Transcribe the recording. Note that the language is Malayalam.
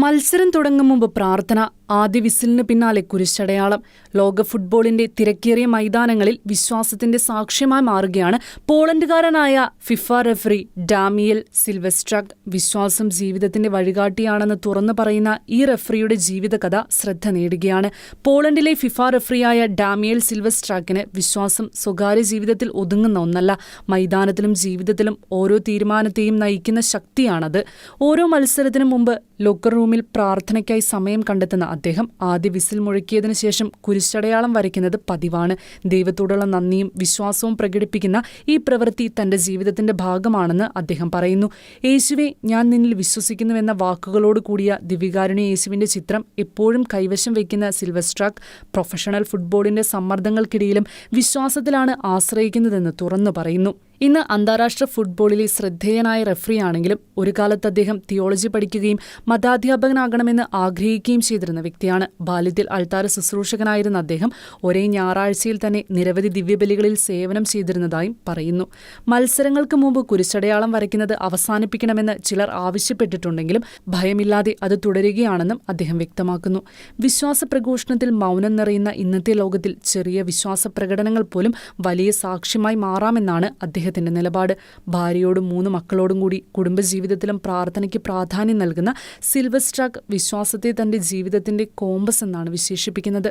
മത്സരം തുടങ്ങും മുമ്പ് പ്രാർത്ഥന, ആദ്യ വിസിലിന് പിന്നാലെ കുരിശടയാളം. ലോക ഫുട്ബോളിന്റെ തിരക്കേറിയ മൈതാനങ്ങളിൽ വിശ്വാസത്തിന്റെ സാക്ഷ്യമായി മാറുകയാണ് പോളണ്ടുകാരനായ ഫിഫ റെഫറി ഡാമിയൽ സിൽവസ്ട്രാക്. വിശ്വാസം ജീവിതത്തിന്റെ വഴികാട്ടിയാണെന്ന് തുറന്നു പറയുന്ന ഈ റെഫറിയുടെ ജീവിതകഥ ശ്രദ്ധ നേടുകയാണ്. പോളണ്ടിലെ ഫിഫ റെഫറിയായ ഡാമിയൽ സിൽവസ്ട്രാക്കിന് വിശ്വാസം സ്വകാര്യ ജീവിതത്തിൽ ഒതുങ്ങുന്ന ഒന്നല്ല. മൈതാനത്തിലും ജീവിതത്തിലും ഓരോ തീരുമാനത്തെയും നയിക്കുന്ന ശക്തിയാണത്. ഓരോ മത്സരത്തിനും മുമ്പ് ലോക്കർ റൂമിൽ പ്രാർത്ഥനയ്ക്കായി സമയം കണ്ടെത്തുന്ന അദ്ദേഹം ആദ്യ വിസിൽ മുഴക്കിയതിനു ശേഷം കുരിശടയാളം വരയ്ക്കുന്നത് പതിവാണ്. ദൈവത്തോടുള്ള നന്ദിയും വിശ്വാസവും പ്രകടിപ്പിക്കുന്ന ഈ പ്രവൃത്തി തന്റെ ജീവിതത്തിന്റെ ഭാഗമാണെന്ന് അദ്ദേഹം പറയുന്നു. യേശുവെ, ഞാൻ നിന്നിൽ വിശ്വസിക്കുന്നുവെന്ന വാക്കുകളോട് കൂടിയ ദിവ്യകാരുണ്യ യേശുവിന്റെ ചിത്രം എപ്പോഴും കൈവശം വയ്ക്കുന്ന സിൽവസ്ട്രാക് പ്രൊഫഷണൽ ഫുട്ബോളിന്റെ സമ്മർദ്ദങ്ങൾക്കിടയിലും വിശ്വാസത്തിലാണ് ആശ്രയിക്കുന്നതെന്ന് തുറന്നു പറയുന്നു. ഇന്ന് അന്താരാഷ്ട്ര ഫുട്ബോളിലെ ശ്രദ്ധേയനായ റെഫറിയാണെങ്കിലും ഒരു കാലത്ത് അദ്ദേഹം തിയോളജി പഠിക്കുകയും മതാധ്യാപകനാകണമെന്ന് ആഗ്രഹിക്കുകയും ചെയ്തിരുന്ന വ്യക്തിയാണ്. ബാല്യത്തിൽ അൾത്താര ശുശ്രൂഷകനായിരുന്ന അദ്ദേഹം ഒരേ ഞായറാഴ്ചയിൽ തന്നെ നിരവധി ദിവ്യബലികളിൽ സേവനം ചെയ്തിരുന്നതായും പറയുന്നു. മത്സരങ്ങൾക്ക് മുമ്പ് കുരിശടയാളം വരയ്ക്കുന്നത് അവസാനിപ്പിക്കണമെന്ന് ചിലർ ആവശ്യപ്പെട്ടിട്ടുണ്ടെങ്കിലും ഭയമില്ലാതെ അത് തുടരുകയാണെന്നും അദ്ദേഹം വ്യക്തമാക്കുന്നു. വിശ്വാസ പ്രഘോഷണത്തിൽ മൗനം നിറയുന്ന ഇന്നത്തെ ലോകത്തിൽ ചെറിയ വിശ്വാസ പ്രകടനങ്ങൾ പോലും വലിയ സാക്ഷ്യമായി മാറാമെന്നാണ് അദ്ദേഹത്തിന്റെ നിലപാട്. ഭാര്യയോടും 3 മക്കളോടും കൂടി കുടുംബജീവിതത്തിലും പ്രാർത്ഥനയ്ക്ക് പ്രാധാന്യം നൽകുന്ന സിൽവസ്ട്രാക് വിശ്വാസത്തെ തന്റെ ജീവിതത്തിന്റെ കോമ്പസ് എന്നാണ് വിശേഷിപ്പിക്കുന്നത്.